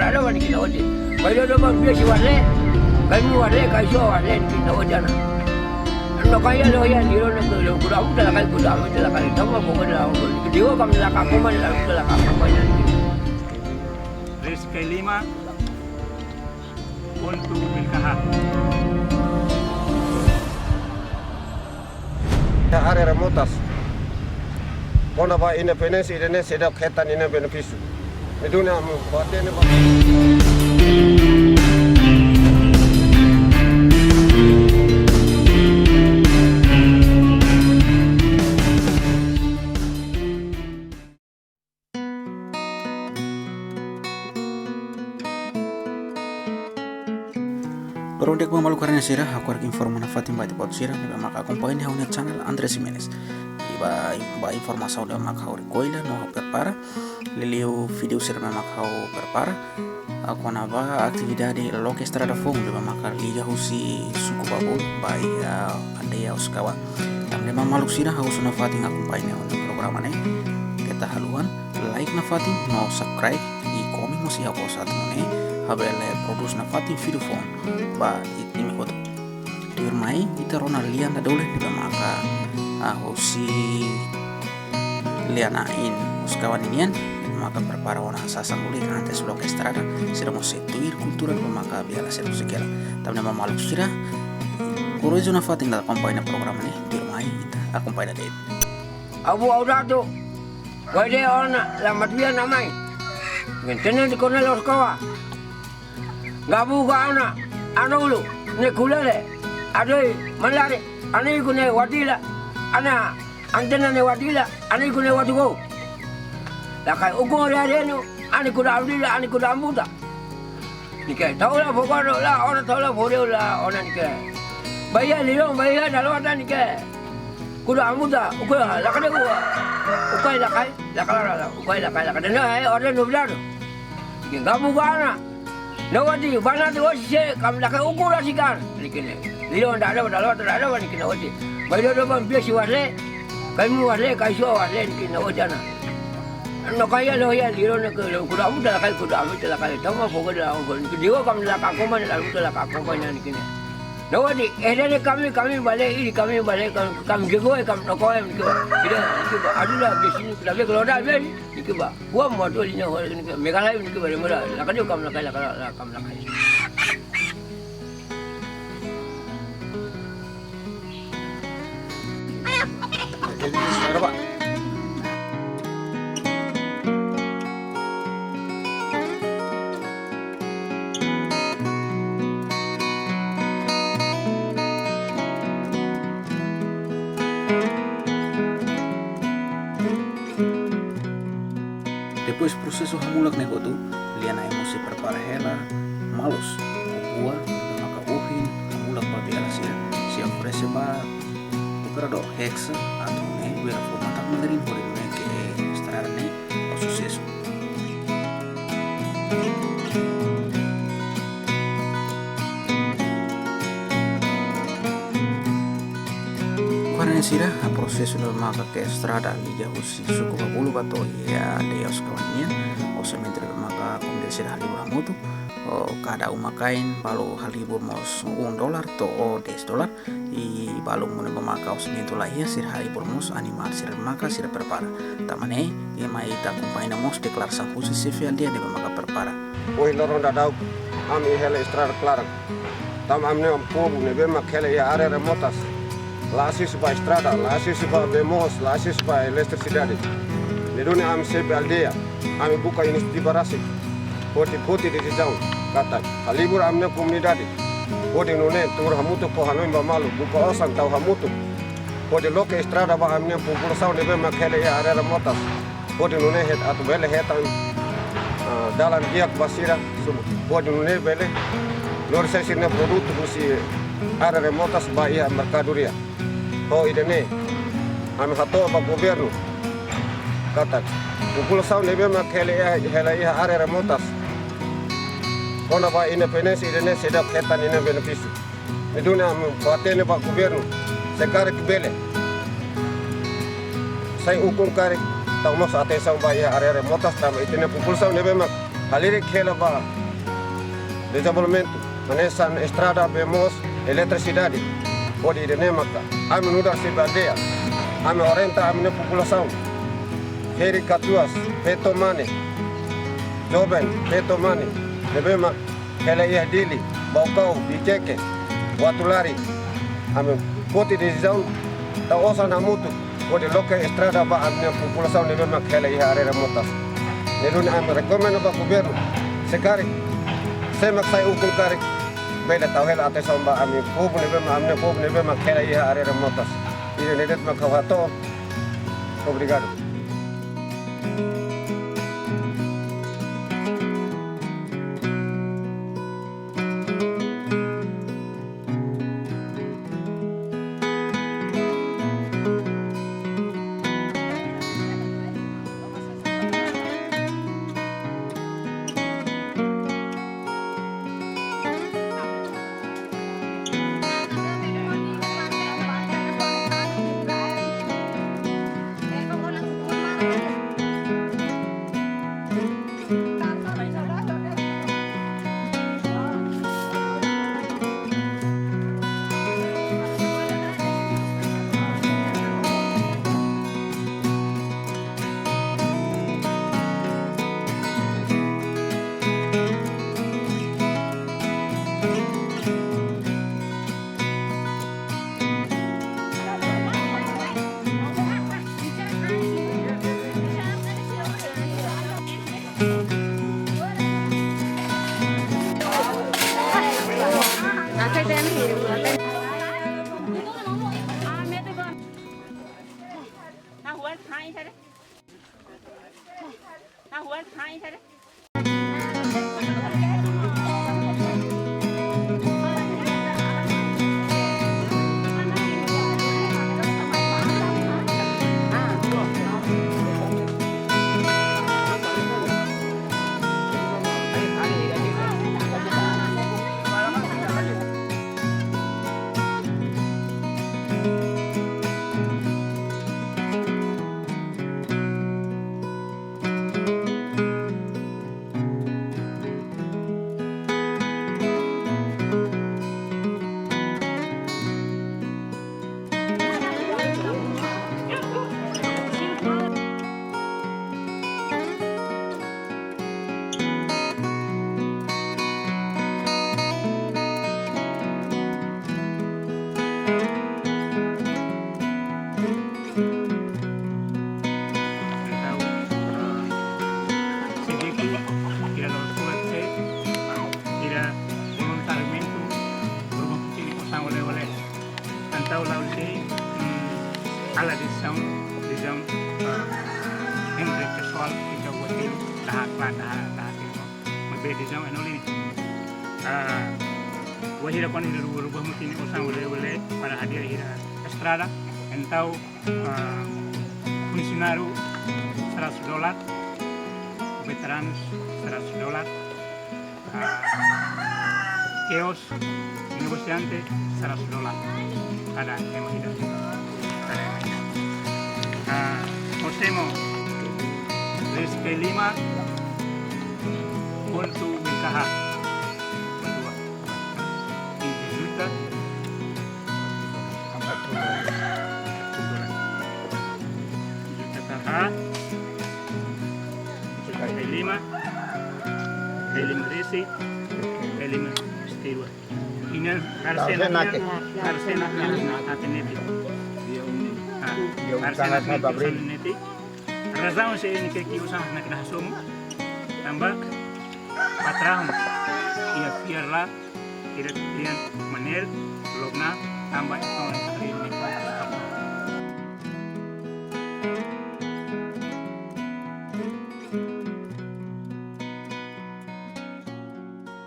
ada wani kita oje. Bayo do bang biasa wale. Kami wale kaiso wale kita oje na. Ano kaya lo ya diro na ko kuda mo dala kay tama ko na ako. Diwa kami la ka kuma la ka kuma na. Rizky 5 untuk Milkaha. Área remotas. Quando vai independência e nem se dá reta nem benefício. Me dá uma pode nem Perundek mamalu karena sirah aku harus informan fatim bati pot sirah ni maka kompoin haunya channel Andres Jimenez. Iba informasi udah maka hau koila no prepara liliu video sirah maka hau prepara aku naba aktividade loke estrada fong di maka liga husi suku babu bai ande ya uskawa. Tamde mamalu sirah hau suna fatim kompoin haunya program ane kita haluan like na fatim no subscribe i komen musi hau satu ane habele produce na fatim video phone ba itimi ko dirmai ita rona lian da dole di maka hosi liana in uskawan inian maka prepara wana sasang uli antes blok estrada sira mo setuir kultura di maka biala sira sekela tamna mamalu sira kurojo na fatim da kompai na program ni dirmai ita kompai na date Abu audado. Wale ona la matia namai. Ngentene di kona los kawa. Gabu ana anulu ne kulele adoi malare ani kune wadila ana antena ne wadila ani kune wadugo la kai ugo reno ani kuda abdila ani kuda amuda nike taula fogano la ona taula foreula ona nike baya lilo baya dalo ada nike kuda amuda ugo la kade ugo ukai la kai la kala ukai la kai la kade na ora nublado nike gabu ana Nawati bana tu wajib kami nak ukur asikan. Nikene. Lion dah ada nikene wajib. Bayo do bang biasa wale. Kami wale kaiso wale nikene wajana. No kaya lo ya lion nak kuda amu dah kai tama fogo dah angkol. Diwa kami nak aku mana lalu dah aku mana nikene. Nawati ehde kami bale ini kami bale kami jago kami nak kau nikene. Tidak adulah di sini kita boleh keluar dah nikene ba. Gua motor ini nikene. Megalai nikene bare mula. Lakadi kami nak kai. Jadi sekarang Pak. Depois processo hamulak nego tu liana emosi prepara hela malus buah maka uhin hamulak babiala sia oferece ba do hexa atau ne vera formatak mandarin por el que estará ne o suceso sira a processo no maka ke estrada liga husi suku babulu bato ya deos kawanian o sementre maka komdesi halibur mutu o kada umakain balu halibur mos $1 to o $10 i balu mune maka o sementu lahia sir halibur mos animal sir maka sir prepara tamane e mai ta kumpaina mos declaração husi civil dia de maka prepara Oi lorong dadau ami hele estrada clara. Tam amne povo ne be makele ya área remotas. Lasis para estrada, lasis para demos, lasis para eletricidade. Nedone am sempre aldeia, am buka inisiativa rasi. Poti decisão, kata. Halibur amne comunidade. Poti nune tur hamuto po hanoi malu, buka osan tau hamuto. Poti loke estrada ba amne população nebe makele ya área remotas. Poti nune het atu bele hetan dalam diak basira, poti nune bele. Lor sesine produto busi área remotas ba ia mercadoria. Oh idene, kami hato ba governo, kata, população nebe makele ya área remotas. Quando vai independência idene se dá reta nem benefício. Nedone am patene ba governo, sekarang bele. Saya ukur kare, tahu mas atenção ba ya área remotas, tam idene população nebe mak Halire khela ba desenvolvimento, manesan estrada vemos eletricidade. Pode ir nemaka. Ame nudar se bandeia. Ame orienta ame população. Heri katuas, petomane. Jovem, petomane. Lebema khela ia dili, baukau, biceke, watulari. Ame poti decisão da osa na mutu. Pode loka estrada ba ame população lebema khela ia arera motas. Nelun ame recomendo ba governo. Sekari semak sai ukul kari bela tawhel ate somba ami pub nebe ma khela ia arera motas. Ire nedet ma khawato. Obrigado. Ala decisão Henry Keswal kita buat ini dah decisão é nolini wahira kon ida rubah mutini usang oleh para hadiah ida estrada entau funcionário $100, veteranos $100, keos negociante $100 cada tema ida. Mostremos desde Lima untuk BKH berdua di juta KH Lima Resi Lima Setiwa ini arsenalnya arsenal neti razão se ini que usah nak nasumu tambah patrahum ia fiarlah kira-kira manel logna tambah tahun ini